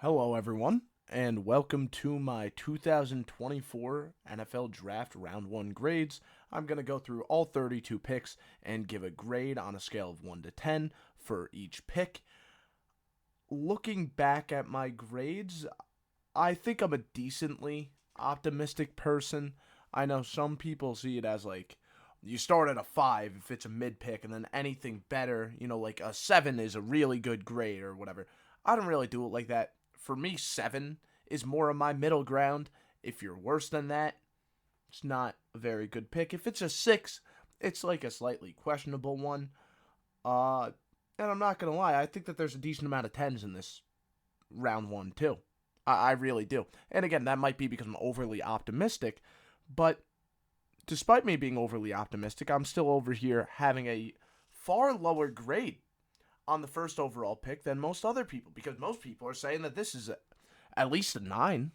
Hello, everyone, and welcome to my 2024 NFL Draft Round 1 grades. I'm going to go through all 32 picks and give a grade on a scale of 1 to 10 for each pick. Looking back at my grades, I think I'm a decently optimistic person. I know some people see it as like, you start at a 5 if it's a mid pick, and then anything better, like a 7 is a really good grade or whatever. I don't really do it like that. For me, 7 is more of my middle ground. If you're worse than that, it's not a very good pick. If it's a 6, it's like a slightly questionable one. And I'm not going to lie, I think that there's a decent amount of 10s in this round 1 too. I really do. And again, that might be because I'm overly optimistic, but despite me being overly optimistic, I'm still over here having a far lower grade on the first overall pick than most other people, because most people are saying that this is at least a 9.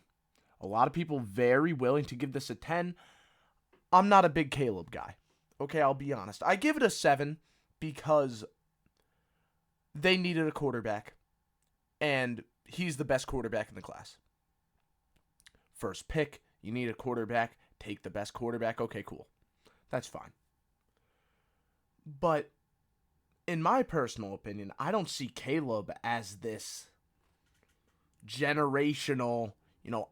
A lot of people very willing to give this a 10. I'm not a big Caleb guy. Okay, I'll be honest. I give it a 7 because they needed a quarterback, and he's the best quarterback in the class. First pick, you need a quarterback, take the best quarterback. Okay, cool. That's fine. But in my personal opinion, I don't see Caleb as this generational,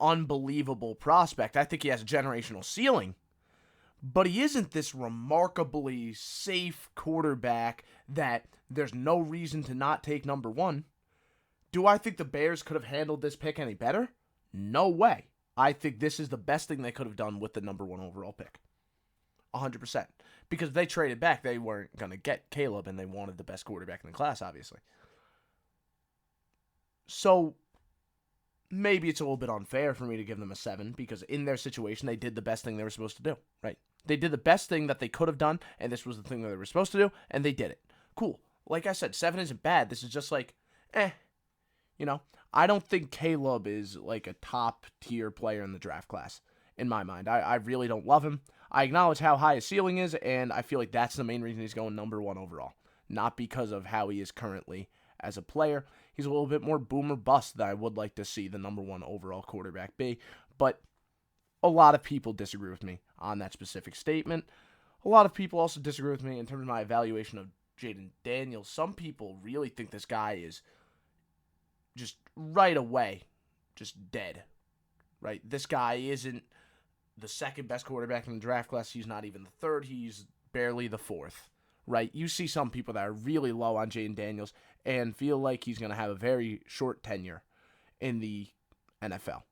unbelievable prospect. I think he has a generational ceiling, but he isn't this remarkably safe quarterback that there's no reason to not take number 1. Do I think the Bears could have handled this pick any better? No way. I think this is the best thing they could have done with the number 1 overall pick. 100%. Because if they traded back, they weren't going to get Caleb, and they wanted the best quarterback in the class, obviously. So maybe it's a little bit unfair for me to give them a 7, because in their situation, they did the best thing they were supposed to do, right? They did the best thing that they could have done, and this was the thing that they were supposed to do, and they did it. Cool. Like I said, 7 isn't bad. This is just like, I don't think Caleb is like a top-tier player in the draft class, in my mind. I really don't love him. I acknowledge how high his ceiling is, and I feel like that's the main reason he's going number 1 overall. Not because of how he is currently as a player. He's a little bit more boom or bust than I would like to see the number 1 overall quarterback be. But a lot of people disagree with me on that specific statement. A lot of people also disagree with me in terms of my evaluation of Jaden Daniels. Some people really think this guy is just right away just dead. Right? This guy isn't the second best quarterback in the draft class. He's not even the third. He's barely the 4th, right? You see some people that are really low on Jaden Daniels and feel like he's going to have a very short tenure in the NFL.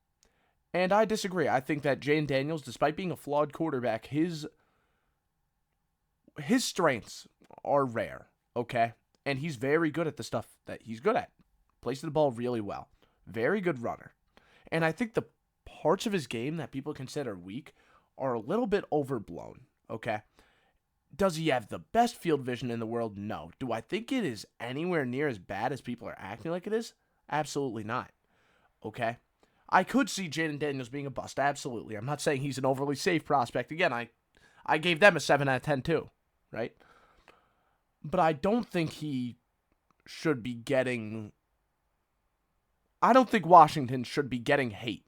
And I disagree. I think that Jaden Daniels, despite being a flawed quarterback, his strengths are rare, okay? And he's very good at the stuff that he's good at. Plays the ball really well. Very good runner. And I think the parts of his game that people consider weak are a little bit overblown, okay? Does he have the best field vision in the world? No. Do I think it is anywhere near as bad as people are acting like it is? Absolutely not, okay? I could see Jaden Daniels being a bust, absolutely. I'm not saying he's an overly safe prospect. Again, I gave them a 7 out of 10 too, right? But I don't think he should be getting... I don't think Washington should be getting hate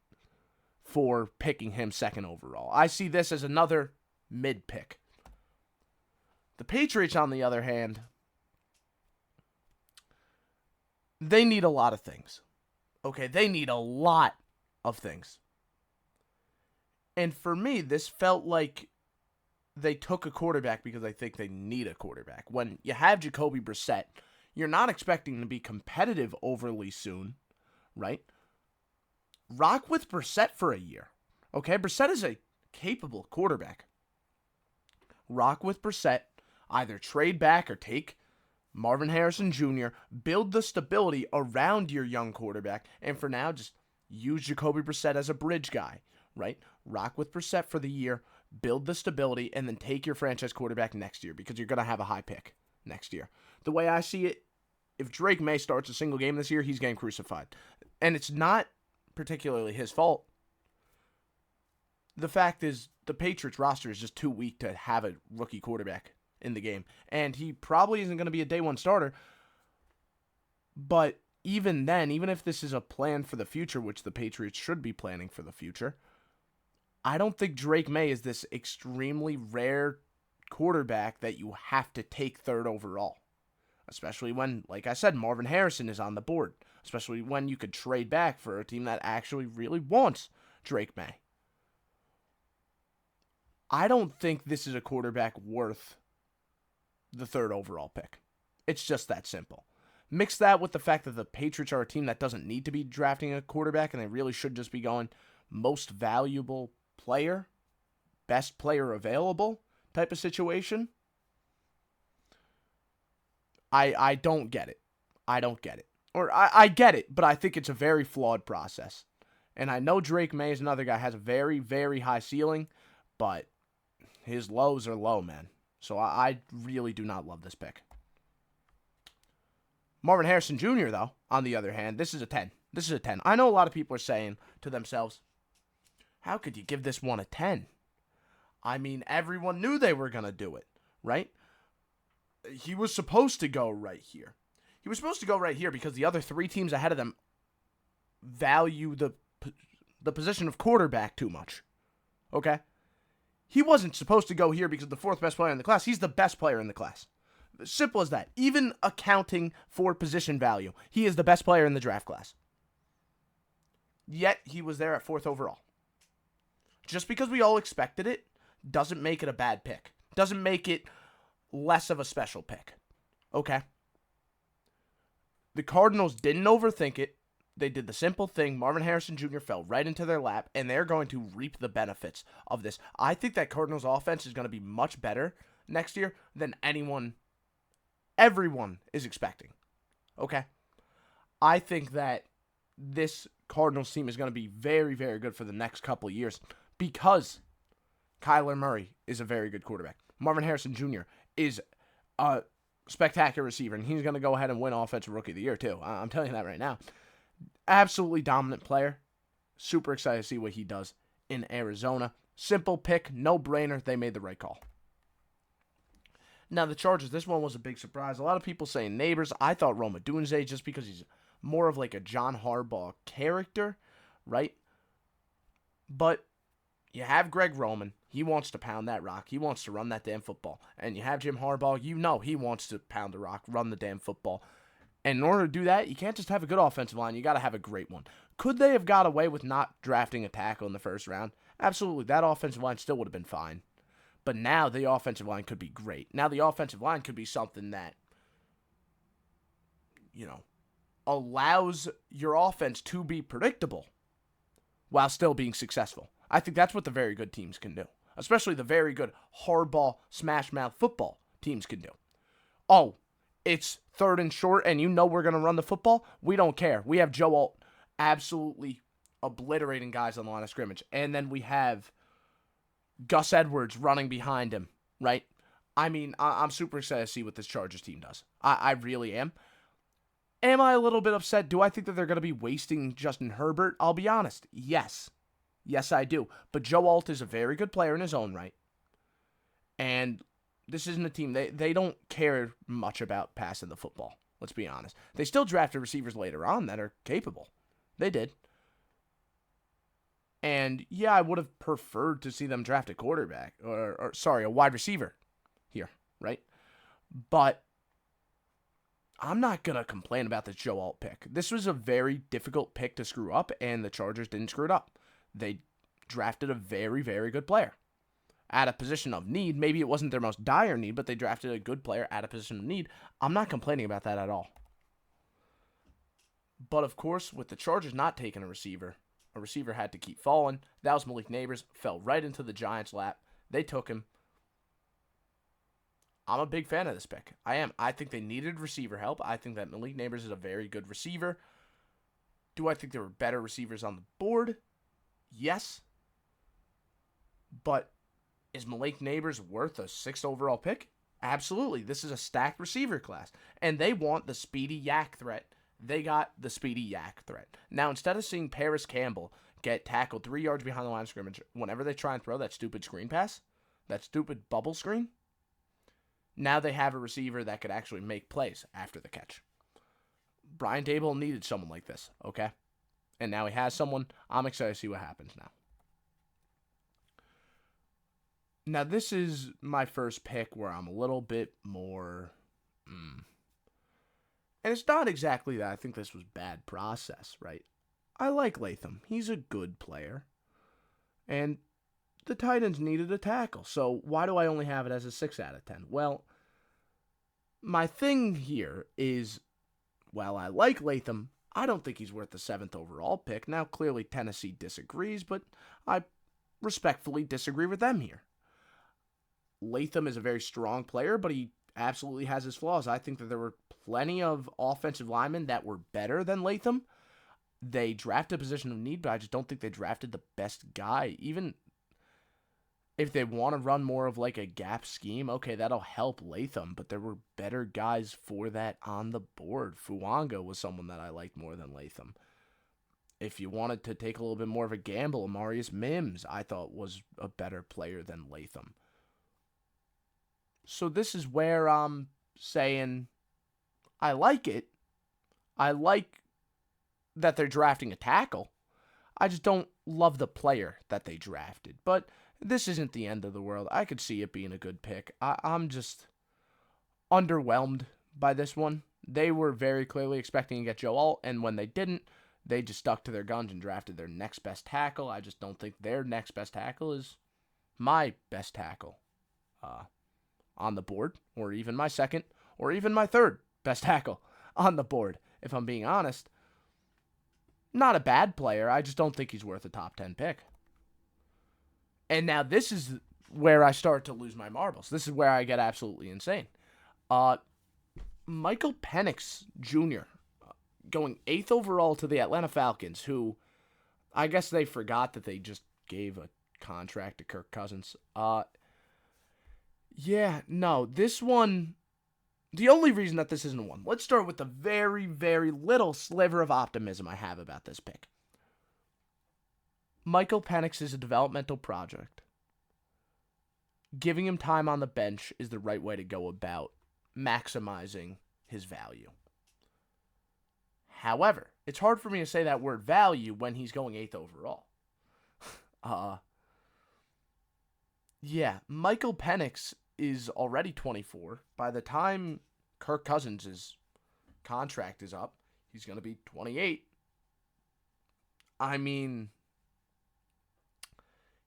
for picking him 2nd overall. I see this as another mid-pick. The Patriots, on the other hand, they need a lot of things. Okay, they need a lot of things. And for me, this felt like they took a quarterback because they think they need a quarterback. When you have Jacoby Brissett, you're not expecting to be competitive overly soon, right? Rock with Brissett for a year. Okay, Brissett is a capable quarterback. Rock with Brissett. Either trade back or take Marvin Harrison Jr., build the stability around your young quarterback, and for now, just use Jacoby Brissett as a bridge guy, right? Rock with Brissett for the year, build the stability, and then take your franchise quarterback next year, because you're going to have a high pick next year. The way I see it, if Drake May starts a single game this year, he's getting crucified. And it's not particularly his fault. The fact is, the Patriots roster is just too weak to have a rookie quarterback in the game. And he probably isn't going to be a day 1 starter. But even then, even if this is a plan for the future, which the Patriots should be planning for the future, I don't think Drake May is this extremely rare quarterback that you have to take third overall. Especially when, like I said, Marvin Harrison is on the board. Especially when you could trade back for a team that actually really wants Drake May. I don't think this is a quarterback worth the third overall pick. It's just that simple. Mix that with the fact that the Patriots are a team that doesn't need to be drafting a quarterback, and they really should just be going most valuable player, best player available type of situation. I don't get it. I don't get it. Or I get it, but I think it's a very flawed process. And I know Drake May is another guy, has a very, very high ceiling, but his lows are low, man. So I really do not love this pick. Marvin Harrison Jr., though, on the other hand, this is a 10. This is a 10. I know a lot of people are saying to themselves, how could you give this one a 10? I mean, everyone knew they were going to do it, right? He was supposed to go right here. He was supposed to go right here because the other three teams ahead of them value the position of quarterback too much. Okay? He wasn't supposed to go here because the fourth best player in the class. He's the best player in the class. Simple as that. Even accounting for position value, he is the best player in the draft class. Yet, he was there at fourth overall. Just because we all expected it doesn't make it a bad pick. Doesn't make it less of a special pick. Okay? The Cardinals didn't overthink it. They did the simple thing. Marvin Harrison Jr. fell right into their lap, and they're going to reap the benefits of this. I think that Cardinals offense is going to be much better next year than everyone is expecting. Okay? I think that this Cardinals team is going to be very, very good for the next couple of years because Kyler Murray is a very good quarterback. Marvin Harrison Jr. is a spectacular receiver, and he's going to go ahead and win Offensive Rookie of the Year, too. I'm telling you that right now. Absolutely dominant player. Super excited to see what he does in Arizona. Simple pick, no-brainer. They made the right call. Now, the Chargers, this one was a big surprise. A lot of people saying Nabers. I thought Rome Odunze just because he's more of like a John Harbaugh character, right? But you have Greg Roman. He wants to pound that rock. He wants to run that damn football. And you have Jim Harbaugh. You know he wants to pound the rock, run the damn football. And in order to do that, you can't just have a good offensive line. You got to have a great one. Could they have got away with not drafting a tackle in the first round? Absolutely. That offensive line still would have been fine. But now the offensive line could be great. Now the offensive line could be something that, allows your offense to be predictable while still being successful. I think that's what the very good teams can do. Especially the very good hardball, smash-mouth football teams can do. Oh, it's third and short, and you know we're going to run the football? We don't care. We have Joe Alt absolutely obliterating guys on the line of scrimmage. And then we have Gus Edwards running behind him, right? I mean, I'm super excited to see what this Chargers team does. I really am. Am I a little bit upset? Do I think that they're going to be wasting Justin Herbert? I'll be honest. Yes. Yes, I do. But Joe Alt is a very good player in his own right. And this isn't a team. They don't care much about passing the football. Let's be honest. They still drafted receivers later on that are capable. They did. And yeah, I would have preferred to see them draft a quarterback. A wide receiver here, right? But I'm not going to complain about this Joe Alt pick. This was a very difficult pick to screw up, and the Chargers didn't screw it up. They drafted a very, very good player at a position of need. Maybe it wasn't their most dire need, but they drafted a good player at a position of need. I'm not complaining about that at all. But of course, with the Chargers not taking a receiver had to keep falling. That was Malik Nabers. Fell right into the Giants' lap. They took him. I'm a big fan of this pick. I am. I think they needed receiver help. I think that Malik Nabers is a very good receiver. Do I think there were better receivers on the board? Yes. But is Malik Nabers worth a 6th overall pick? Absolutely. This is a stacked receiver class. And they want the speedy yak threat. They got the speedy yak threat. Now, instead of seeing Paris Campbell get tackled 3 yards behind the line of scrimmage whenever they try and throw that stupid screen pass, that stupid bubble screen, now they have a receiver that could actually make plays after the catch. Brian Daboll needed someone like this, okay? And now he has someone. I'm excited to see what happens now. Now, this is my first pick where I'm a little bit more... And it's not exactly that I think this was bad process, right? I like Latham. He's a good player. And the Titans needed a tackle. So why do I only have it as a 6 out of 10? Well, my thing here is, while I like Latham, I don't think he's worth the 7th overall pick. Now, clearly Tennessee disagrees, but I respectfully disagree with them here. Latham is a very strong player, but he absolutely has his flaws. I think that there were plenty of offensive linemen that were better than Latham. They drafted a position of need, but I just don't think they drafted the best guy. Even if they want to run more of like a gap scheme, okay, that'll help Latham, but there were better guys for that on the board. Fuaga was someone that I liked more than Latham. If you wanted to take a little bit more of a gamble, Amarius Mims, I thought was a better player than Latham. So this is where I'm saying I like it. I like that they're drafting a tackle. I just don't love the player that they drafted. But this isn't the end of the world. I could see it being a good pick. I'm just underwhelmed by this one. They were very clearly expecting to get Joe Alt, and when they didn't, they just stuck to their guns and drafted their next best tackle. I just don't think their next best tackle is my best tackle on the board, or even my second, or even my third best tackle on the board, if I'm being honest. Not a bad player. I just don't think he's worth a top 10 pick. And now this is where I start to lose my marbles. This is where I get absolutely insane. Michael Penix Jr. Going 8th overall to the Atlanta Falcons, who I guess they forgot that they just gave a contract to Kirk Cousins. This one, the only reason that this isn't one, let's start with the very, very little sliver of optimism I have about this pick. Michael Penix is a developmental project. Giving him time on the bench is the right way to go about maximizing his value. However, it's hard for me to say that word value when he's going 8th overall. Michael Penix is already 24. By the time Kirk Cousins' contract is up, he's going to be 28. I mean,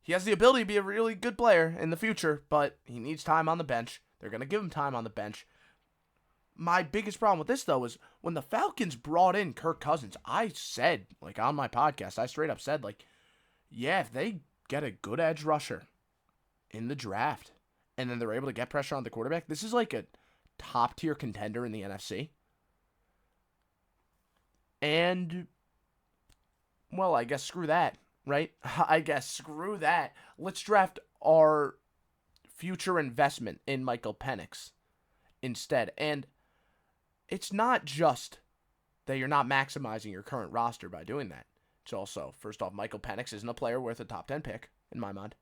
he has the ability to be a really good player in the future, but he needs time on the bench. They're going to give him time on the bench. My biggest problem with this, though, is when the Falcons brought in Kirk Cousins, I said, on my podcast, I straight up said, if they get a good edge rusher in the draft, and then they're able to get pressure on the quarterback, this is like a top-tier contender in the NFC. And, well, I guess screw that, right? I guess screw that. Let's draft our future investment in Michael Penix instead. And it's not just that you're not maximizing your current roster by doing that. It's also, first off, Michael Penix isn't a player worth a top 10 pick, in my mind.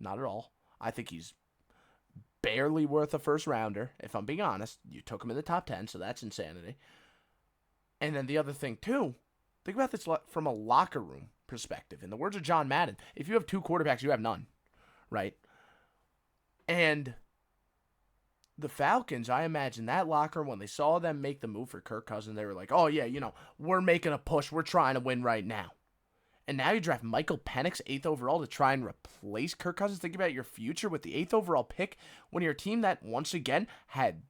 Not at all. I think he's barely worth a first rounder, if I'm being honest. You took him in the top 10, so that's insanity. And then the other thing, too, think about this from a locker room perspective. In the words of John Madden, if you have 2 quarterbacks, you have none, right? And the Falcons, I imagine that locker, when they saw them make the move for Kirk Cousins, they were like, oh, yeah, we're making a push. We're trying to win right now. And now you draft Michael Penix 8th overall to try and replace Kirk Cousins. Think about your future with the 8th overall pick when you're a team that, once again, had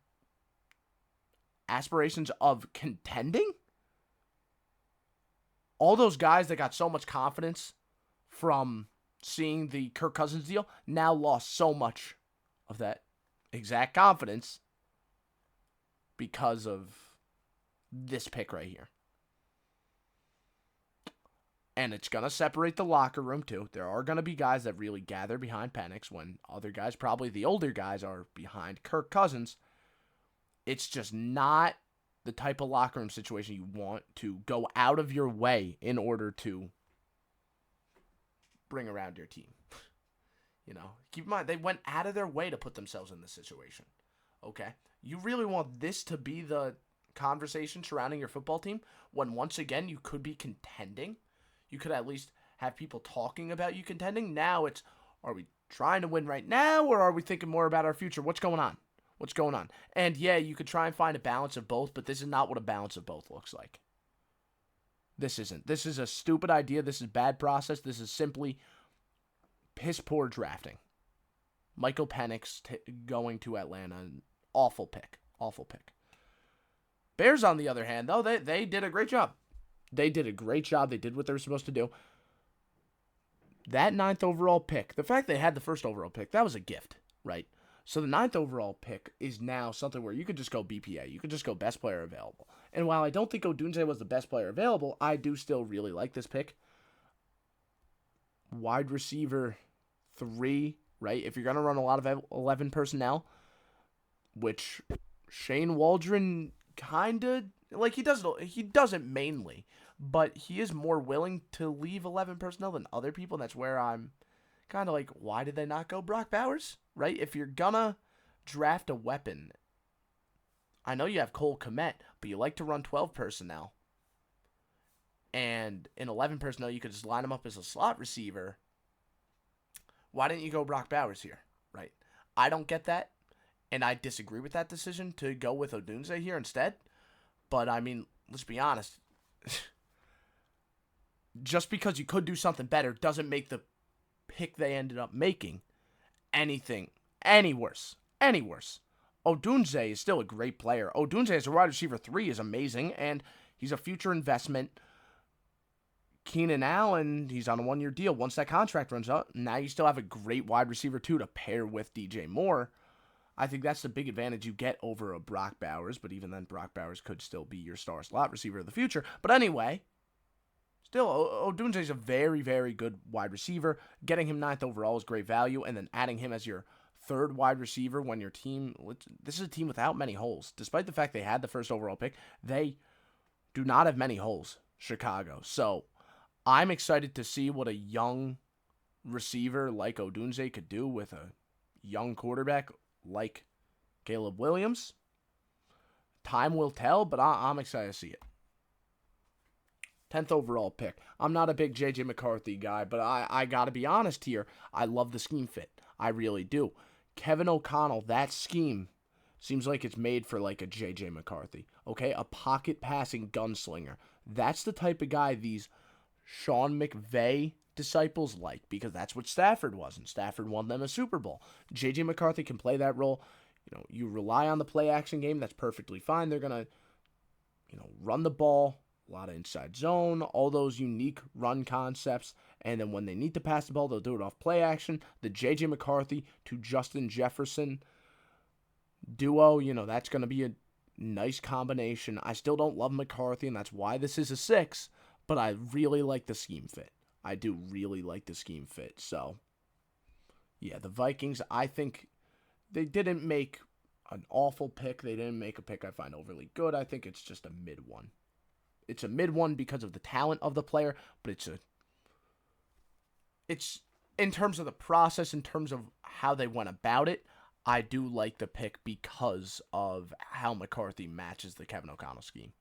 aspirations of contending. All those guys that got so much confidence from seeing the Kirk Cousins deal now lost so much of that exact confidence because of this pick right here. And it's going to separate the locker room, too. There are going to be guys that really gather behind Penix when other guys, probably the older guys, are behind Kirk Cousins. It's just not the type of locker room situation you want to go out of your way in order to bring around your team. Keep in mind, they went out of their way to put themselves in this situation. Okay? You really want this to be the conversation surrounding your football team when once again you could be contending. You could at least have people talking about you contending. Now it's, are we trying to win right now, or are we thinking more about our future? What's going on? What's going on? And yeah, you could try and find a balance of both, but this is not what a balance of both looks like. This isn't. This is a stupid idea. This is bad process. This is simply piss poor drafting. Michael Penix going to Atlanta. Awful pick. Awful pick. Bears, on the other hand, though, they did a great job. They did a great job. They did what they were supposed to do. That 9th overall pick, the fact they had the 1st overall pick, that was a gift, right? So the 9th overall pick is now something where you could just go BPA. You could just go best player available. And while I don't think Odunze was the best player available, I do still really like this pick. Wide receiver 3, right? If you're going to run a lot of 11 personnel, which Shane Waldron kind of, like, he doesn't mainly, but he is more willing to leave 11 personnel than other people, and that's where I'm kind of like, why did they not go Brock Bowers, right? If you're gonna draft a weapon, I know you have Cole Kmet, but you like to run 12 personnel, and in 11 personnel, you could just line him up as a slot receiver. Why didn't you go Brock Bowers here, right? I don't get that, and I disagree with that decision to go with Odunze here instead. But, I mean, let's be honest. Just because you could do something better doesn't make the pick they ended up making any worse. Odunze is still a great player. Odunze as a wide receiver 3 is amazing, and he's a future investment. Keenan Allen, he's on a 1-year deal. Once that contract runs out, now you still have a great wide receiver 2 to pair with DJ Moore. I think that's the big advantage you get over a Brock Bowers, but even then, Brock Bowers could still be your star slot receiver of the future. But anyway, still, Odunze is a very, very good wide receiver. Getting him 9th overall is great value, and then adding him as your 3rd wide receiver when your team, this is a team without many holes. Despite the fact they had the 1st overall pick, they do not have many holes, Chicago. So I'm excited to see what a young receiver like Odunze could do with a young quarterback like Caleb Williams. Time will tell, but I'm excited to see it. 10th overall pick. I'm not a big J.J. McCarthy guy, but I got to be honest here. I love the scheme fit. I really do. Kevin O'Connell, that scheme seems like it's made for like a J.J. McCarthy. Okay, a pocket passing gunslinger. That's the type of guy these Sean McVay disciples like, because that's what Stafford was, and Stafford won them a Super Bowl. J.J. McCarthy can play that role. You rely on the play action game, that's perfectly fine. They're going to, run the ball, a lot of inside zone, all those unique run concepts, and then when they need to pass the ball, they'll do it off play action. The J.J. McCarthy to Justin Jefferson duo, that's going to be a nice combination. I still don't love McCarthy, and that's why this is a 6, but I really like the scheme fit. I do really like the scheme fit. So, yeah, the Vikings, I think they didn't make an awful pick. They didn't make a pick I find overly good. I think it's just a mid one. It's a mid one because of the talent of the player, but it's in terms of the process, in terms of how they went about it, I do like the pick because of how McCarthy matches the Kevin O'Connell scheme.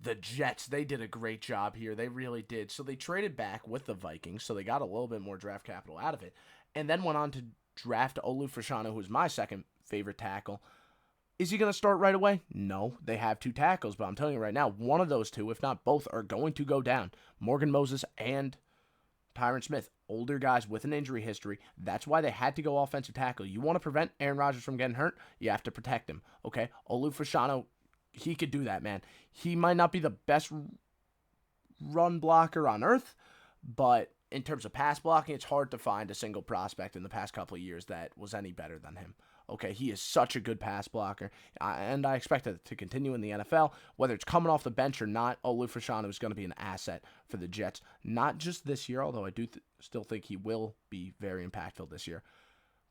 The Jets, they did a great job here. They really did. So they traded back with the Vikings, so they got a little bit more draft capital out of it, and then went on to draft Olu Fashanu, who's my second favorite tackle. Is he going to start right away? No, they have 2 tackles, but I'm telling you right now, one of those 2, if not both, are going to go down. Morgan Moses and Tyron Smith, older guys with an injury history. That's why they had to go offensive tackle. You want to prevent Aaron Rodgers from getting hurt? You have to protect him, okay? Olu Fashanu, he could do that, man. He might not be the best run blocker on earth, but in terms of pass blocking, it's hard to find a single prospect in the past couple of years that was any better than him. Okay, he is such a good pass blocker, and I expect it to continue in the NFL. Whether it's coming off the bench or not, Olu Fashanu is going to be an asset for the Jets. Not just this year, although I do still think he will be very impactful this year.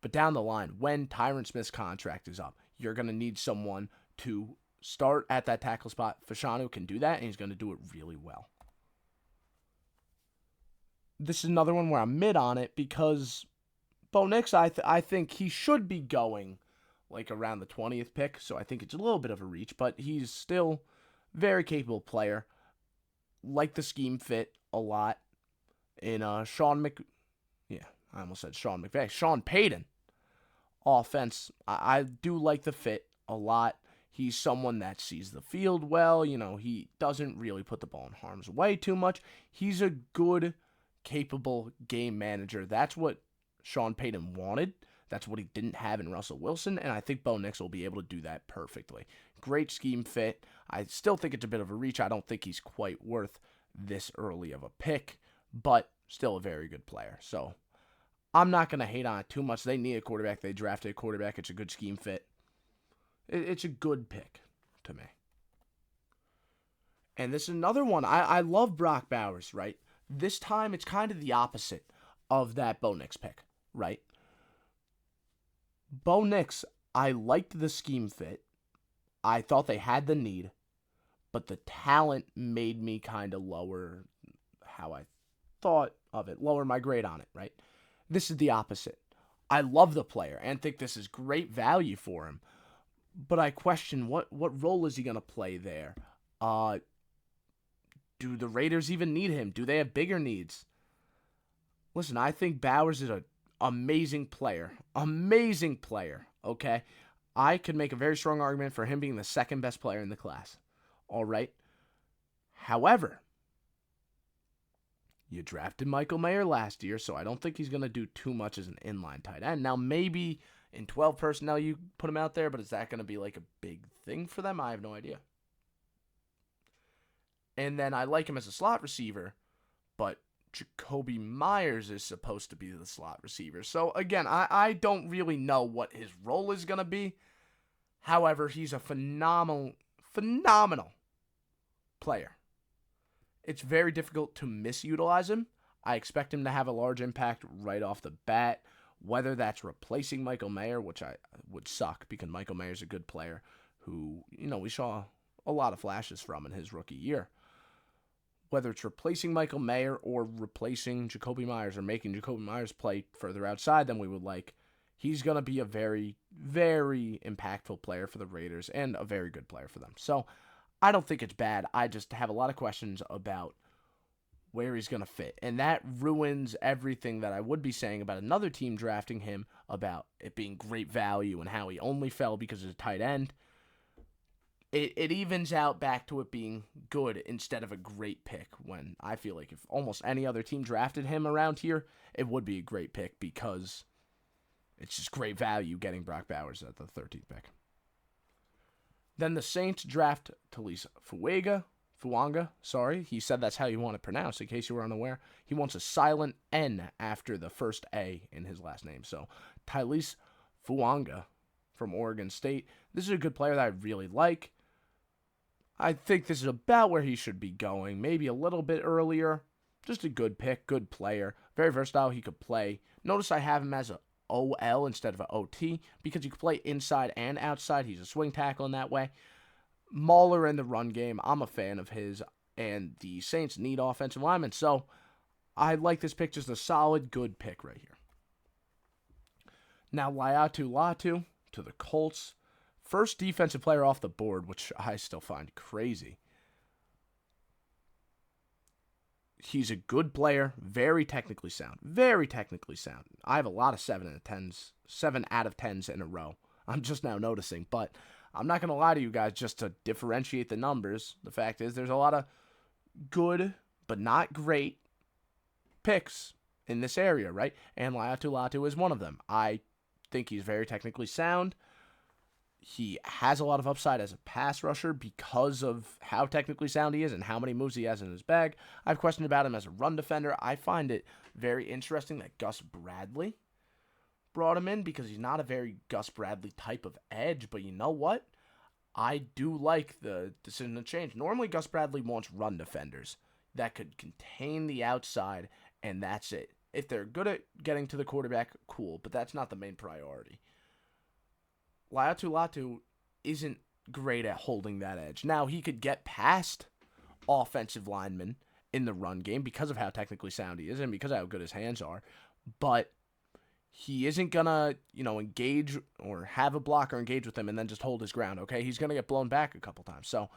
But down the line, when Tyron Smith's contract is up, you're going to need someone to start at that tackle spot. Fashanu can do that, and he's going to do it really well. This is another one where I'm mid on it because Bo Nix, I think he should be going like around the 20th pick, so I think it's a little bit of a reach, but he's still very capable player. Like the scheme fit a lot in Sean Payton offense. I do like the fit a lot. He's someone that sees the field well. He doesn't really put the ball in harm's way too much. He's a good, capable game manager. That's what Sean Payton wanted. That's what he didn't have in Russell Wilson, and I think Bo Nix will be able to do that perfectly. Great scheme fit. I still think it's a bit of a reach. I don't think he's quite worth this early of a pick, but still a very good player. So I'm not going to hate on it too much. They need a quarterback. They drafted a quarterback. It's a good scheme fit. It's a good pick to me. And this is another one. I love Brock Bowers, right? This time it's kind of the opposite of that Bo Nix pick, right? Bo Nix, I liked the scheme fit. I thought they had the need, but the talent made me kind of lower how I thought of it, lower my grade on it, right? This is the opposite. I love the player and think this is great value for him, but I question what role is he going to play there? Do the Raiders even need him? Do they have bigger needs? Listen, I think Bowers is an amazing player. Amazing player, okay? I could make a very strong argument for him being the second best player in the class. All right? However, you drafted Michael Mayer last year, so I don't think he's going to do too much as an inline tight end. Now, maybe in 12 personnel you put him out there, but is that going to be like a big thing for them? I have no idea. And then I like him as a slot receiver, but Jakobi Meyers is supposed to be the slot receiver. So, again, I don't really know what his role is going to be. However, he's a phenomenal player. It's very difficult to misutilize him. I expect him to have a large impact right off the bat, whether that's replacing Michael Mayer, which I would suck because Michael Mayer's a good player who, we saw a lot of flashes from in his rookie year. Whether it's replacing Michael Mayer or replacing Jakobi Meyers or making Jakobi Meyers play further outside than we would like, he's going to be a very, very impactful player for the Raiders and a very good player for them. So I don't think it's bad. I just have a lot of questions about where he's going to fit. And that ruins everything that I would be saying about another team drafting him, about it being great value and how he only fell because he's a tight end. It evens out back to it being good instead of a great pick, when I feel like if almost any other team drafted him around here, it would be a great pick because it's just great value getting Brock Bowers at the 13th pick. Then the Saints draft Taliese Fuaga. He said that's how you want it pronounced, in case you were unaware. He wants a silent N after the first A in his last name. So Taliese Fuaga from Oregon State. This is a good player that I really like. I think this is about where he should be going, maybe a little bit earlier. Just a good pick, good player. Very versatile, he could play. Notice I have him as a OL instead of an OT because he can play inside and outside. He's a swing tackle in that way. Mauler in the run game, I'm a fan of his, and the Saints need offensive linemen, so I like this pick, just a solid, good pick right here. Now, Laiatu Latu to the Colts. First defensive player off the board, which I still find crazy. He's a good player, very technically sound. I have a lot of 7 out of 10s in a row. I'm just now noticing, but I'm not going to lie to you guys, just to differentiate the numbers. The fact is there's a lot of good but not great picks in this area, right? And Laiatu Latu is one of them. I think he's very technically sound. He has a lot of upside as a pass rusher because of how technically sound he is and how many moves he has in his bag. I've questioned about him as a run defender. I find it very interesting that Gus Bradley brought him in because he's not a very Gus Bradley type of edge. But you know what? I do like the decision to change. Normally, Gus Bradley wants run defenders that could contain the outside, and that's it. If they're good at getting to the quarterback, cool, but that's not the main priority. Laiatu Latu isn't great at holding that edge. Now, he could get past offensive linemen in the run game because of how technically sound he is and because of how good his hands are, but he isn't going to, engage or have a blocker engage with him and then just hold his ground, okay? He's going to get blown back a couple times. So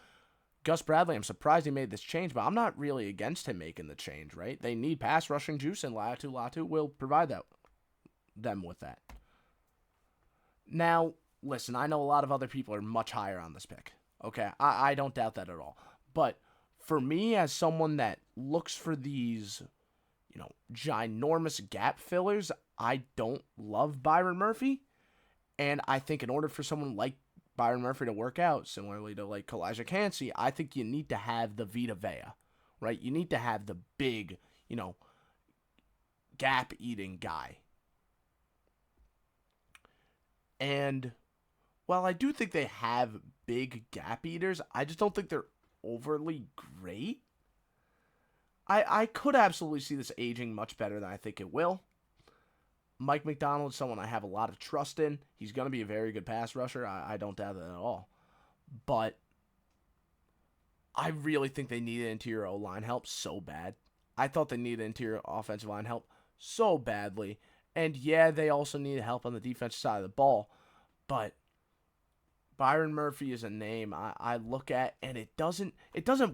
Gus Bradley, I'm surprised he made this change, but I'm not really against him making the change, right? They need pass rushing juice, and Latu will provide them with that. Now, listen, I know a lot of other people are much higher on this pick, okay? I don't doubt that at all. But for me, as someone that looks for these, ginormous gap fillers, I don't love Byron Murphy. And I think in order for someone like Byron Murphy to work out, similarly to like Kalijah Kancey, I think you need to have the Vita Vea, right? You need to have the big, gap-eating guy. And while I do think they have big gap eaters, I just don't think they're overly great. I could absolutely see this aging much better than I think it will. Mike McDonald is someone I have a lot of trust in. He's going to be a very good pass rusher. I don't doubt that at all. But I really think they needed interior O-line help so bad. I thought they needed interior offensive line help so badly. And yeah, they also needed help on the defensive side of the ball. But Byron Murphy is a name I look at, and it doesn't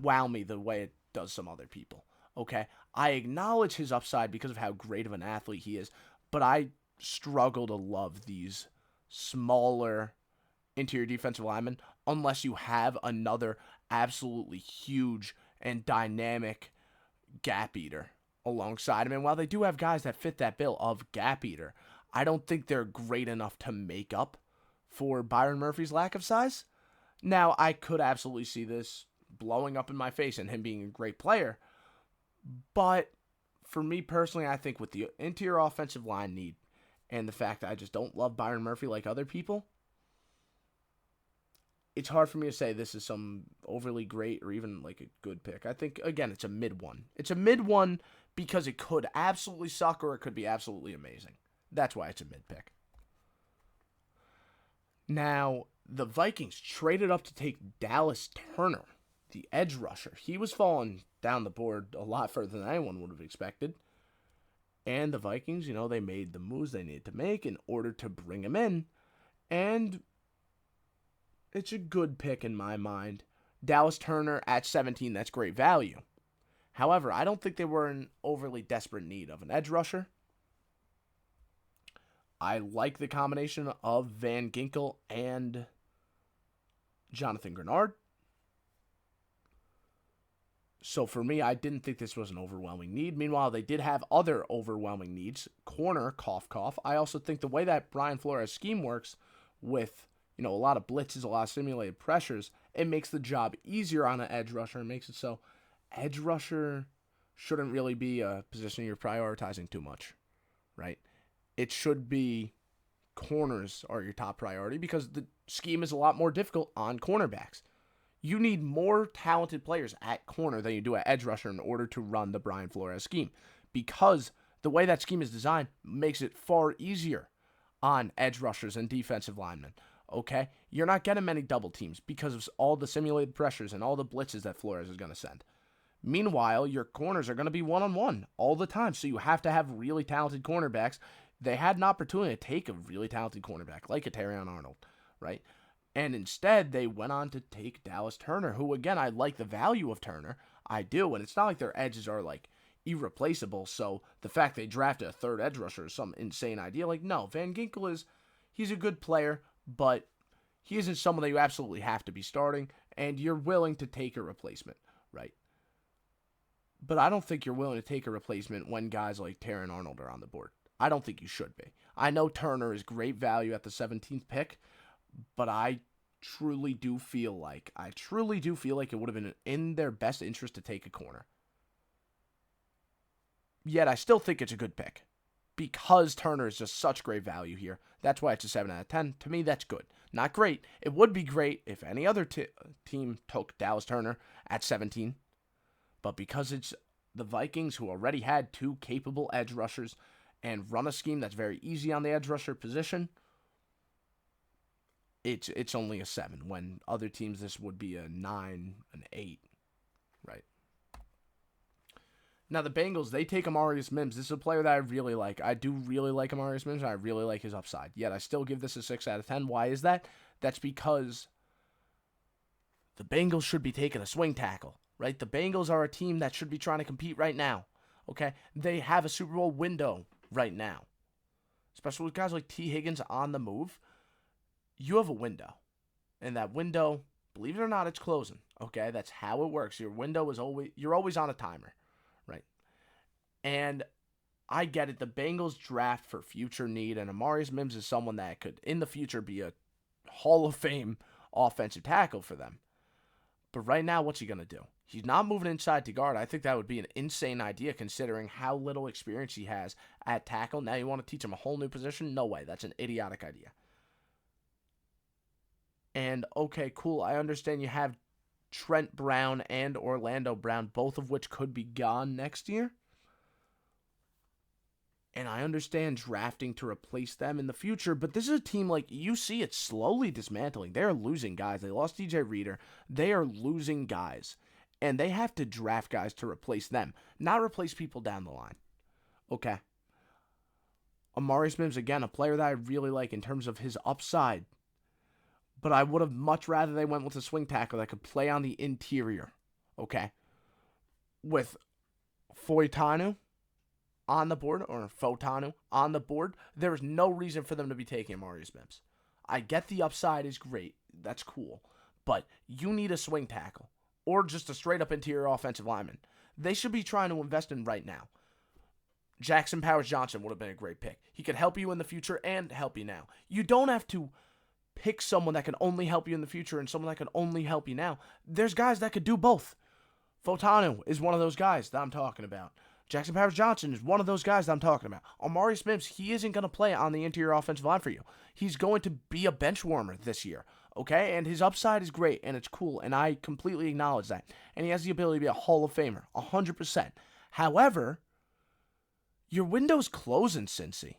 wow me the way it does some other people. Okay, I acknowledge his upside because of how great of an athlete he is, but I struggle to love these smaller interior defensive linemen unless you have another absolutely huge and dynamic gap eater alongside him. And while they do have guys that fit that bill of gap eater, I don't think they're great enough to make up for Byron Murphy's lack of size. Now, I could absolutely see this blowing up in my face and him being a great player, but for me personally, I think with the interior offensive line need and the fact that I just don't love Byron Murphy like other people, it's hard for me to say this is some overly great or even like a good pick. I think, again, it's a mid one. It's a mid one because it could absolutely suck or it could be absolutely amazing. That's why it's a mid pick. Now, the Vikings traded up to take Dallas Turner, the edge rusher. He was falling down the board a lot further than anyone would have expected. And the Vikings, they made the moves they needed to make in order to bring him in. And it's a good pick in my mind. Dallas Turner at 17, that's great value. However, I don't think they were in overly desperate need of an edge rusher. I like the combination of Van Ginkel and Jonathan Grenard. So for me, I didn't think this was an overwhelming need. Meanwhile, they did have other overwhelming needs. Corner, cough, cough. I also think the way that Brian Flores' scheme works with, a lot of blitzes, a lot of simulated pressures, it makes the job easier on an edge rusher and makes it so edge rusher shouldn't really be a position you're prioritizing too much, right? It should be corners are your top priority because the scheme is a lot more difficult on cornerbacks. You need more talented players at corner than you do at edge rusher in order to run the Brian Flores scheme because the way that scheme is designed makes it far easier on edge rushers and defensive linemen, okay? You're not getting many double teams because of all the simulated pressures and all the blitzes that Flores is going to send. Meanwhile, your corners are going to be one-on-one all the time, so you have to have really talented cornerbacks. They had an opportunity to take a really talented cornerback like a Terrion Arnold, right? And instead, they went on to take Dallas Turner, who, again, I like the value of Turner. I do, and it's not like their edges are, irreplaceable, so the fact they drafted a third edge rusher is some insane idea. No, Van Ginkel he's a good player, but he isn't someone that you absolutely have to be starting, and you're willing to take a replacement, right? But I don't think you're willing to take a replacement when guys like Terrion Arnold are on the board. I don't think you should be. I know Turner is great value at the 17th pick, but I truly do feel like it would have been in their best interest to take a corner. Yet I still think it's a good pick because Turner is just such great value here. That's why it's a 7 out of 10. To me, that's good. Not great. It would be great if any other team took Dallas Turner at 17. But because it's the Vikings who already had two capable edge rushers and run a scheme that's very easy on the edge rusher position, it's only a 7. When other teams, this would be a 9, an 8, right? Now, the Bengals, they take Amarius Mims. This is a player that I really like. I do really like Amarius Mims, and I really like his upside. Yet, I still give this a 6 out of 10. Why is that? That's because the Bengals should be taking a swing tackle, right? The Bengals are a team that should be trying to compete right now, okay? They have a Super Bowl window right now, especially with guys like T. Higgins on the move. You have a window, and that window, believe it or not, it's closing, okay? That's how it works. Your window is you're always on a timer, right? And I get it. The Bengals draft for future need, and Amarius Mims is someone that could, in the future, be a Hall of Fame offensive tackle for them. But right now, what's he going to do? He's not moving inside to guard. I think that would be an insane idea considering how little experience he has at tackle. Now you want to teach him a whole new position? No way. That's an idiotic idea. And, okay, cool. I understand you have Trent Brown and Orlando Brown, both of which could be gone next year. And I understand drafting to replace them in the future, but this is a team like you see it slowly dismantling. They're losing guys. They lost DJ Reader. They are losing guys. And they have to draft guys to replace them, not replace people down the line. Okay. Amarius Mims, again, a player that I really like in terms of his upside. But I would have much rather they went with a swing tackle that could play on the interior. Okay. With Foitanu on the board, or Fotanu on the board, there is no reason for them to be taking Amarius Mims. I get the upside is great. That's cool. But you need a swing tackle or just a straight-up interior offensive lineman. They should be trying to invest in right now. Jackson Powers-Johnson would have been a great pick. He could help you in the future and help you now. You don't have to pick someone that can only help you in the future and someone that can only help you now. There's guys that could do both. Fotanu is one of those guys that I'm talking about. Jackson Powers-Johnson is one of those guys that I'm talking about. Amarius Mims, he isn't going to play on the interior offensive line for you. He's going to be a bench warmer this year, okay? And his upside is great, and it's cool, and I completely acknowledge that. And he has the ability to be a Hall of Famer, 100%. However, your window's closing, Cincy.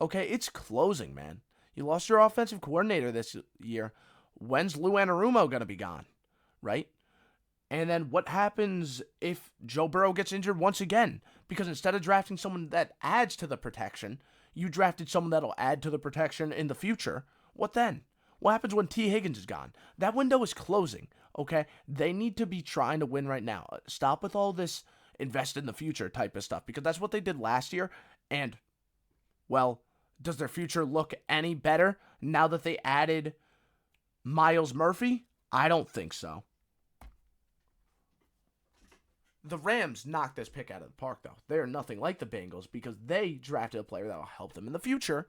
Okay, it's closing, man. You lost your offensive coordinator this year. When's Lou Anarumo going to be gone, right? And then what happens if Joe Burrow gets injured once again? Because instead of drafting someone that adds to the protection, you drafted someone that'll add to the protection in the future. What then? What happens when T. Higgins is gone? That window is closing, okay? They need to be trying to win right now. Stop with all this invest in the future type of stuff, because that's what they did last year. And, well, does their future look any better now that they added Myles Murphy? I don't think so. The Rams knocked this pick out of the park, though. They are nothing like the Bengals because they drafted a player that will help them in the future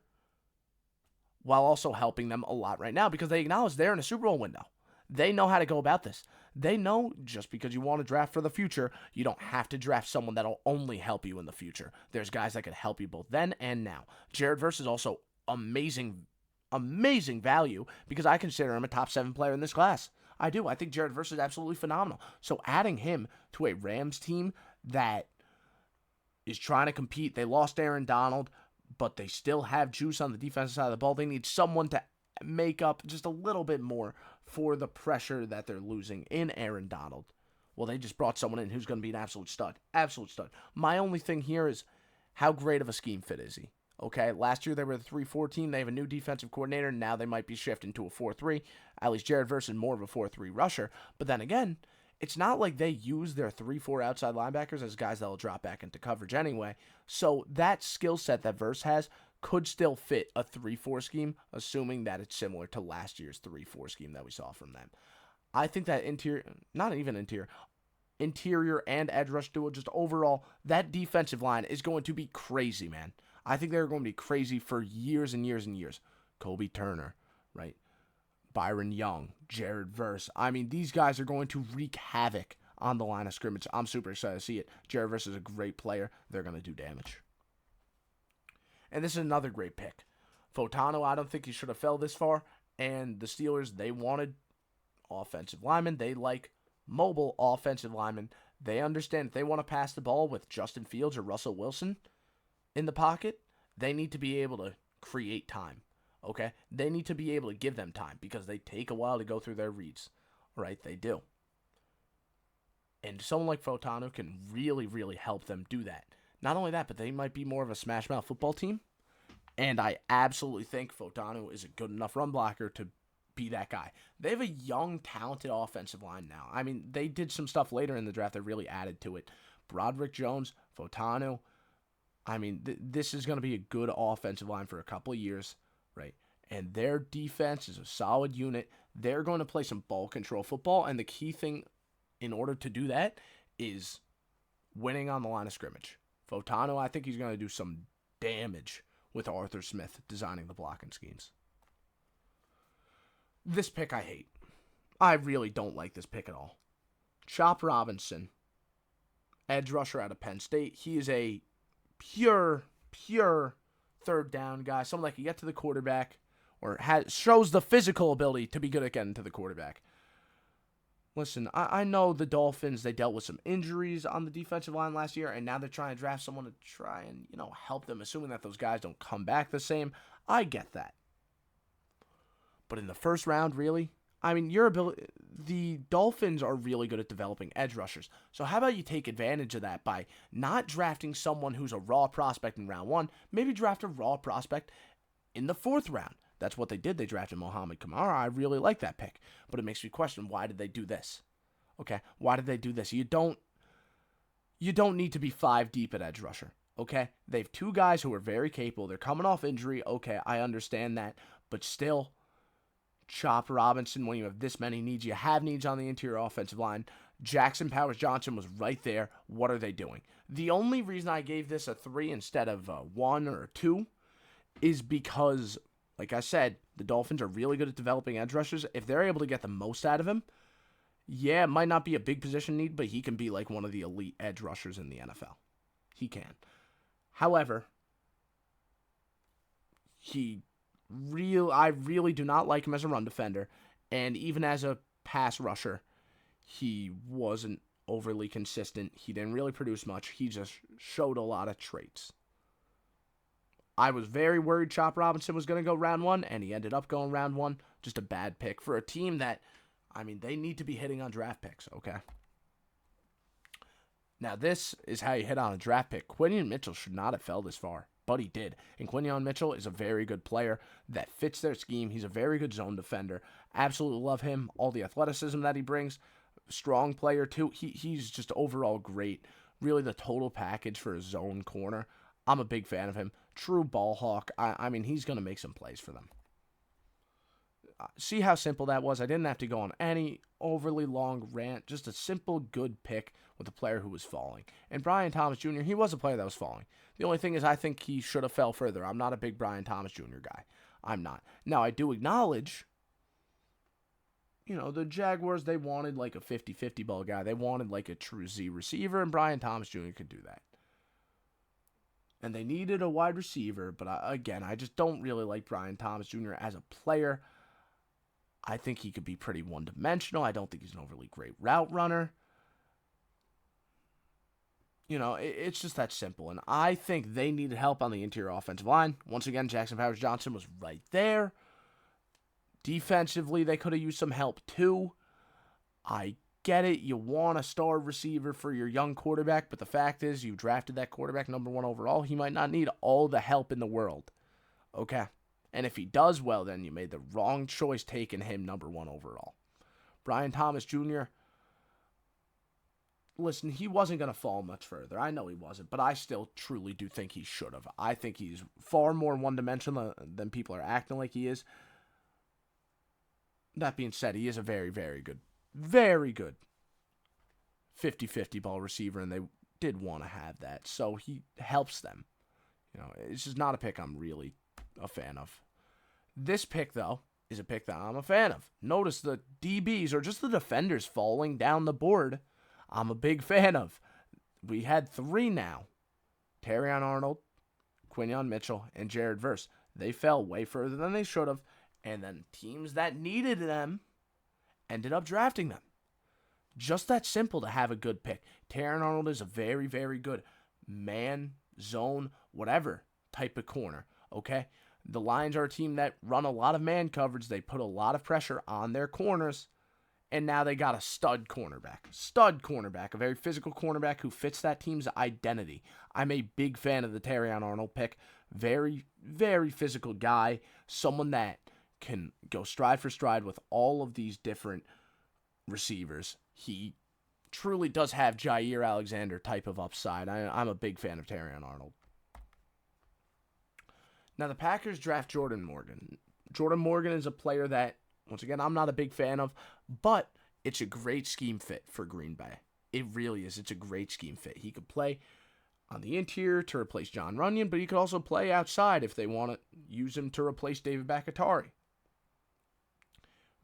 while also helping them a lot right now because they acknowledge they're in a Super Bowl window. They know how to go about this. They know just because you want to draft for the future, you don't have to draft someone that'll only help you in the future. There's guys that can help you both then and now. Jared Verse is also amazing value because I consider him a top 7 player in this class. I do. I think Jared Verse is absolutely phenomenal. So adding him to a Rams team that is trying to compete, they lost Aaron Donald, but they still have juice on the defensive side of the ball. They need someone to make up just a little bit more for the pressure that they're losing in Aaron Donald. Well, they just brought someone in who's going to be an absolute stud. Absolute stud. My only thing here is how great of a scheme fit is he? Okay, last year they were the 3-4 team. They have a new defensive coordinator. Now they might be shifting to a 4-3. At least Jared Verse is more of a 4-3 rusher. But then again, it's not like they use their 3-4 outside linebackers as guys that will drop back into coverage anyway. So that skill set that Verse has could still fit a 3-4 scheme, assuming that it's similar to last year's 3-4 scheme that we saw from them. I think that interior and edge rush duo, just overall, that defensive line is going to be crazy, man. I think they're going to be crazy for years and years and years. Kobe Turner, right? Byron Young, Jared Verse. I mean, these guys are going to wreak havoc on the line of scrimmage. I'm super excited to see it. Jared Verse is a great player. They're going to do damage. And this is another great pick. Fotanu, I don't think he should have fell this far. And the Steelers, they wanted offensive linemen. They like mobile offensive linemen. They understand if they want to pass the ball with Justin Fields or Russell Wilson in the pocket, they need to be able to create time, okay? They need to be able to give them time because they take a while to go through their reads, right? They do. And someone like Fotano can really, really help them do that. Not only that, but they might be more of a smash mouth football team. And I absolutely think Fotano is a good enough run blocker to be that guy. They have a young, talented offensive line now. I mean, they did some stuff later in the draft that really added to it. Broderick Jones, Fotano. I mean, this is going to be a good offensive line for a couple of years, right? And their defense is a solid unit. They're going to play some ball control football, and the key thing in order to do that is winning on the line of scrimmage. Fotano, I think he's going to do some damage with Arthur Smith designing the blocking schemes. This pick I hate. I really don't like this pick at all. Chop Robinson, edge rusher out of Penn State. He is a pure third down guy. Someone that can get to the quarterback or shows the physical ability to be good at getting to the quarterback. Listen, I know the Dolphins, they dealt with some injuries on the defensive line last year, and now they're trying to draft someone to try and, help them, assuming that those guys don't come back the same. I get that. But in the first round, really? I mean, the Dolphins are really good at developing edge rushers. So how about you take advantage of that by not drafting someone who's a raw prospect in round 1, maybe draft a raw prospect in the 4th round. That's what they did. They drafted Mohamed Kamara. I really like that pick. But it makes me question, why did they do this? Okay, why did they do this? You don't need to be 5 deep at edge rusher. Okay, they have 2 guys who are very capable. They're coming off injury. Okay, I understand that. But still, Chop Robinson, when you have this many needs, you have needs on the interior offensive line. Jackson Powers-Johnson was right there. What are they doing? The only reason I gave this a 3 instead of a 1 or a 2 is because, like I said, the Dolphins are really good at developing edge rushers. If they're able to get the most out of him, yeah, it might not be a big position need, but he can be like one of the elite edge rushers in the NFL. He can. However, I really do not like him as a run defender, and even as a pass rusher, he wasn't overly consistent. He didn't really produce much. He just showed a lot of traits. I was very worried Chop Robinson was going to go round 1, and he ended up going round 1. Just a bad pick for a team that, I mean, they need to be hitting on draft picks, okay? Now, this is how you hit on a draft pick. Quinion Mitchell should not have fell this far, but he did. And Quinion Mitchell is a very good player that fits their scheme. He's a very good zone defender. Absolutely love him. All the athleticism that he brings. Strong player, too. He's just overall great. Really the total package for a zone corner. I'm a big fan of him. True ball hawk. I mean, he's going to make some plays for them. See how simple that was? I didn't have to go on any overly long rant. Just a simple, good pick with a player who was falling. And Brian Thomas Jr., he was a player that was falling. The only thing is I think he should have fell further. I'm not a big Brian Thomas Jr. guy. I'm not. Now, I do acknowledge, the Jaguars, they wanted like a 50-50 ball guy. They wanted like a true Z receiver, and Brian Thomas Jr. could do that. And they needed a wide receiver, but I just don't really like Brian Thomas Jr. as a player. I think he could be pretty one-dimensional. I don't think he's an overly great route runner. It's just that simple. And I think they needed help on the interior offensive line. Once again, Jackson Powers-Johnson was right there. Defensively, they could have used some help too. I get it. You want a star receiver for your young quarterback, but the fact is you drafted that quarterback number 1 overall. He might not need all the help in the world. Okay? And if he does well, then you made the wrong choice taking him number 1 overall. Brian Thomas Jr., listen, he wasn't going to fall much further. I know he wasn't, but I still truly do think he should have. I think he's far more one-dimensional than people are acting like he is. That being said, he is a very, very good 50-50 ball receiver, and they did want to have that, so he helps them. It's just not a pick I'm really a fan of. This pick, though, is a pick that I'm a fan of. Notice the DBs, or just the defenders, falling down the board. I'm a big fan of. We had 3 now. Terrion Arnold, Quinion Mitchell, and Jared Verse. They fell way further than they should have, and then teams that needed them ended up drafting them. Just that simple to have a good pick. Terrion Arnold is a very, very good man, zone, whatever type of corner, okay? The Lions are a team that run a lot of man coverage. They put a lot of pressure on their corners, And now they got a stud cornerback, a very physical cornerback who fits that team's identity. I'm a big fan of the Terrion Arnold pick. Very, very physical guy. Someone that can go stride for stride with all of these different receivers. He truly does have Jair Alexander type of upside. I'm a big fan of Terrion Arnold. Now the Packers draft Jordan Morgan. Jordan Morgan is a player that, once again, I'm not a big fan of, but it's a great scheme fit for Green Bay. It really is. It's a great scheme fit. He could play on the interior to replace John Runyon, but he could also play outside if they want to use him to replace David Bakhtiari.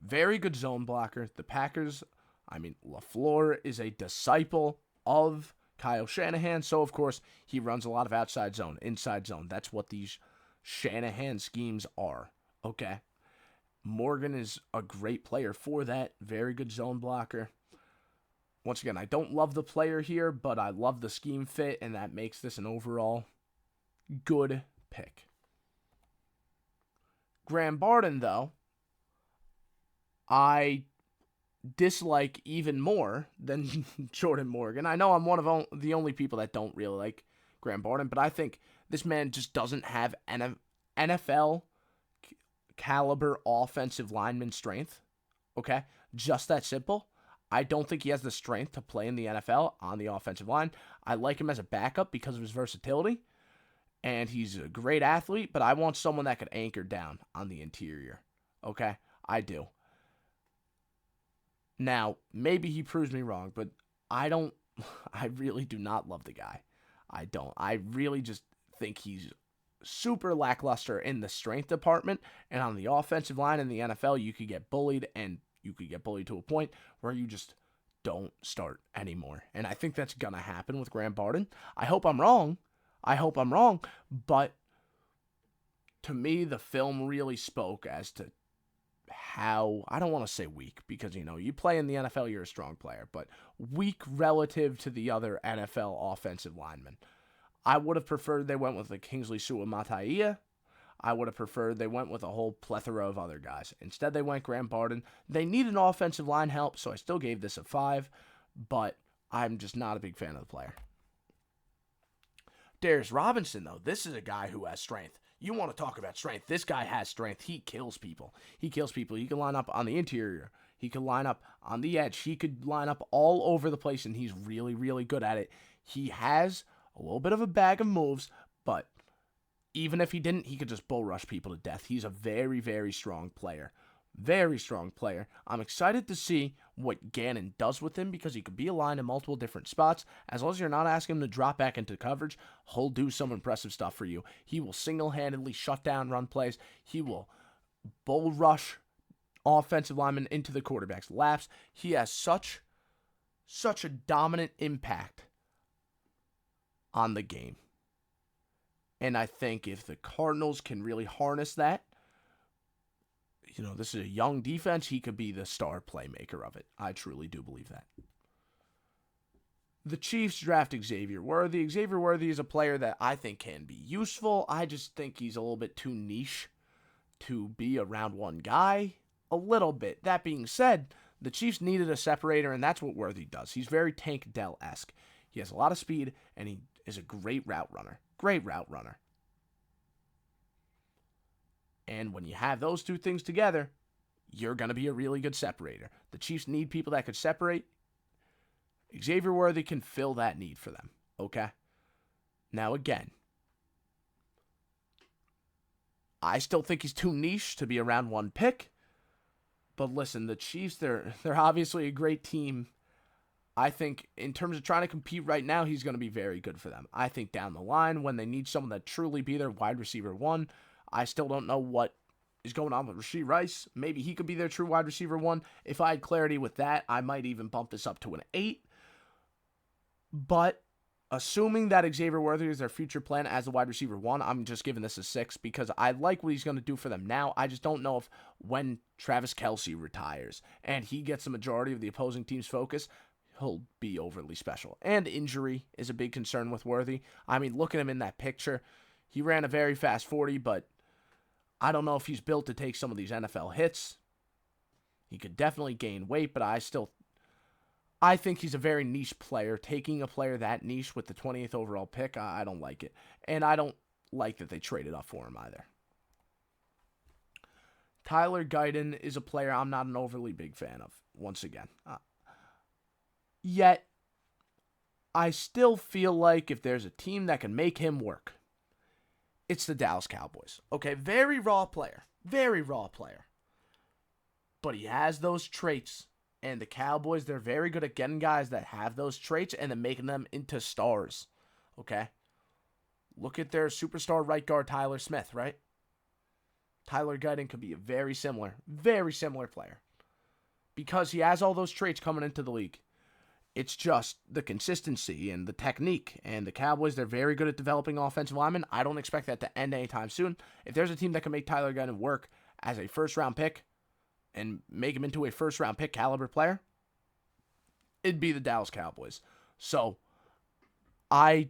Very good zone blocker. The Packers, LaFleur is a disciple of Kyle Shanahan, so of course he runs a lot of outside zone, inside zone. That's what these Shanahan schemes are. Okay. Morgan is a great player for that. Very good zone blocker. Once again, I don't love the player here, but I love the scheme fit, and that makes this an overall good pick. Graham Barton, though, I dislike even more than Jordan Morgan. I know I'm one of the only people that don't really like Graham Barton, but I think this man just doesn't have NFL caliber offensive lineman strength. Okay? Just that simple. I don't think he has the strength to play in the NFL on the offensive line. I like him as a backup because of his versatility, and he's a great athlete, but I want someone that could anchor down on the interior. Okay? I do. Now, maybe he proves me wrong, but I really do not love the guy. I don't. I really just think he's super lackluster in the strength department, and on the offensive line in the NFL, you could get bullied, and you could get bullied to a point where you just don't start anymore. And I think that's going to happen with Graham Barton. I hope I'm wrong, but to me, the film really spoke as to how, I don't want to say weak, because, you play in the NFL, you're a strong player, but weak relative to the other NFL offensive linemen. I would have preferred they went with the Kingsley Suamataia. I would have preferred they went with a whole plethora of other guys. Instead, they went Graham Barton. They need an offensive line help, so I still gave this a 5, but I'm just not a big fan of the player. Darius Robinson, though, this is a guy who has strength. You want to talk about strength. This guy has strength. He kills people. He can line up on the interior. He can line up on the edge. He could line up all over the place, and he's really, really good at it. He has a little bit of a bag of moves, but even if he didn't, he could just bull rush people to death. He's a very, very strong player. Very strong player. I'm excited to see what Gannon does with him, because he could be aligned in multiple different spots. As long as you're not asking him to drop back into coverage, he'll do some impressive stuff for you. He will single-handedly shut down run plays. He will bull rush offensive linemen into the quarterback's laps. He has such a dominant impact on the game. And I think if the Cardinals can really harness that, this is a young defense, he could be the star playmaker of it. I truly do believe that. The Chiefs draft Xavier Worthy. Xavier Worthy is a player that I think can be useful. I just think he's a little bit too niche to be a round one guy. A little bit. That being said, the Chiefs needed a separator, and that's what Worthy does. He's very Tank Dell-esque. He has a lot of speed, and he is a great route runner. And when you have those two things together, you're going to be a really good separator. The Chiefs need people that could separate. Xavier Worthy can fill that need for them, okay? Now, again, I still think he's too niche to be a round one pick. But listen, the Chiefs, they're obviously a great team. I think in terms of trying to compete right now, he's going to be very good for them. I think down the line, when they need someone that truly be their wide receiver one, I still don't know what is going on with Rashee Rice. Maybe he could be their true wide receiver one. If I had clarity with that, I might even bump this up to an 8. But assuming that Xavier Worthy is their future plan as the wide receiver one, I'm just giving this a 6 because I like what he's going to do for them now. I just don't know if when Travis Kelce retires and he gets the majority of the opposing team's focus, he'll be overly special. And injury is a big concern with Worthy. Look at him in that picture. He ran a very fast 40, but I don't know if he's built to take some of these NFL hits. He could definitely gain weight, but I think he's a very niche player. Taking a player that niche with the 20th overall pick, I don't like it. And I don't like that they traded up for him either. Tyler Guyton is a player I'm not an overly big fan of, once again. Yet, I still feel like if there's a team that can make him work, it's the Dallas Cowboys. Okay, very raw player. Very raw player. But he has those traits. And the Cowboys, they're very good at getting guys that have those traits and then making them into stars. Okay? Look at their superstar right guard, Tyler Smith, right? Tyler Guyton could be a very similar player. Because he has all those traits coming into the league. It's just the consistency and the technique. And the Cowboys, they're very good at developing offensive linemen. I don't expect that to end anytime soon. If there's a team that can make Tyler Guyton work as a first-round pick and make him into a first-round pick caliber player, it'd be the Dallas Cowboys. So, I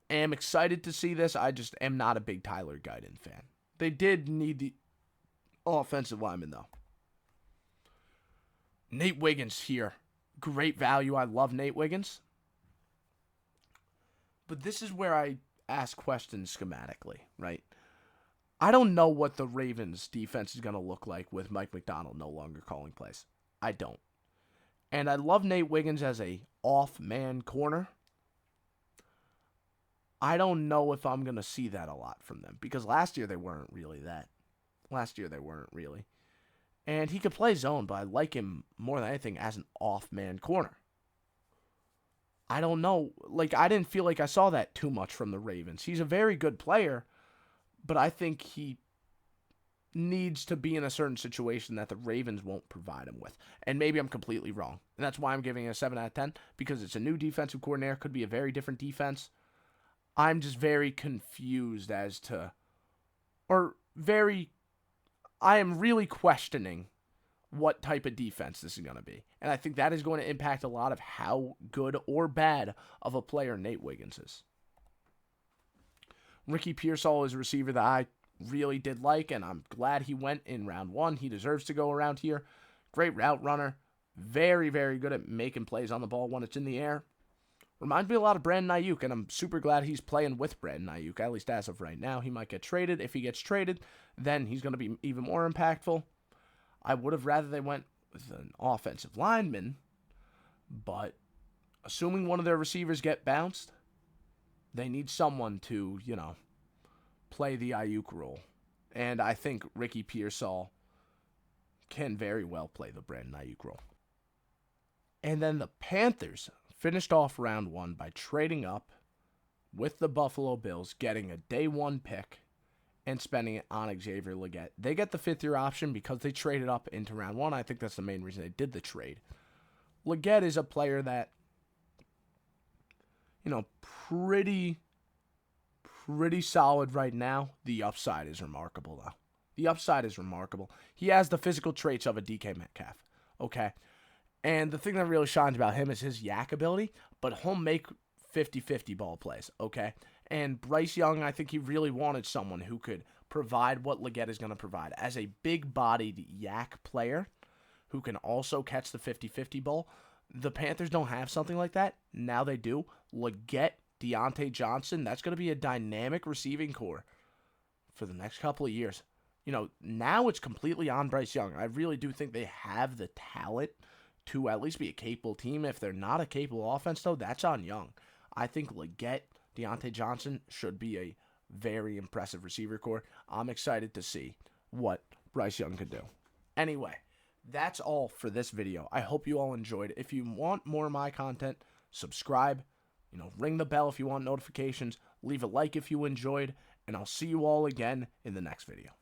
am excited to see this. I just am not a big Tyler Guyton fan. They did need the offensive lineman, though. Nate Wiggins here. Great value. I love Nate Wiggins. But this is where I ask questions schematically, right? I don't know what the Ravens' defense is going to look like with Mike McDonald no longer calling plays. I don't. And I love Nate Wiggins as a off-man corner. I don't know if I'm going to see that a lot from them. Because last year they weren't really that. And he could play zone, but I like him more than anything as an off-man corner. I don't know. I didn't feel like I saw that too much from the Ravens. He's a very good player, but I think he needs to be in a certain situation that the Ravens won't provide him with. And maybe I'm completely wrong. And that's why I'm giving it a 7 out of 10, because it's a new defensive coordinator. Could be a very different defense. I'm just very confused I am really questioning what type of defense this is going to be. And I think that is going to impact a lot of how good or bad of a player Nate Wiggins is. Ricky Pearsall is a receiver that I really did like, and I'm glad he went in round 1. He deserves to go around here. Great route runner. Very, very good at making plays on the ball when it's in the air. Reminds me a lot of Brandon Ayuk, and I'm super glad he's playing with Brandon Ayuk, at least as of right now. He might get traded. If he gets traded, then he's going to be even more impactful. I would have rather they went with an offensive lineman, but assuming one of their receivers get bounced, they need someone to, play the Ayuk role. And I think Ricky Pearsall can very well play the Brandon Ayuk role. And then the Panthers finished off round 1 by trading up with the Buffalo Bills, getting a day 1 pick and spending it on Xavier Legette. They get the 5th-year option because they traded up into round 1. I think that's the main reason they did the trade. Legette is a player that, pretty solid right now. The upside is remarkable, though. He has the physical traits of a DK Metcalf, okay? And the thing that really shines about him is his yak ability, but he'll make 50-50 ball plays, okay? And Bryce Young, I think he really wanted someone who could provide what Legette is going to provide. As a big-bodied yak player who can also catch the 50-50 ball, the Panthers don't have something like that. Now they do. Legette, Deontay Johnson, that's going to be a dynamic receiving core for the next couple of years. Now it's completely on Bryce Young. I really do think they have the talent to at least be a capable team. If they're not a capable offense, though, that's on Young. I think Legette, Deontay Johnson should be a very impressive receiver core. I'm excited to see what Bryce Young could do. Anyway, that's all for this video. I hope you all enjoyed it. If you want more of my content, subscribe. Ring the bell if you want notifications. Leave a like if you enjoyed. And I'll see you all again in the next video.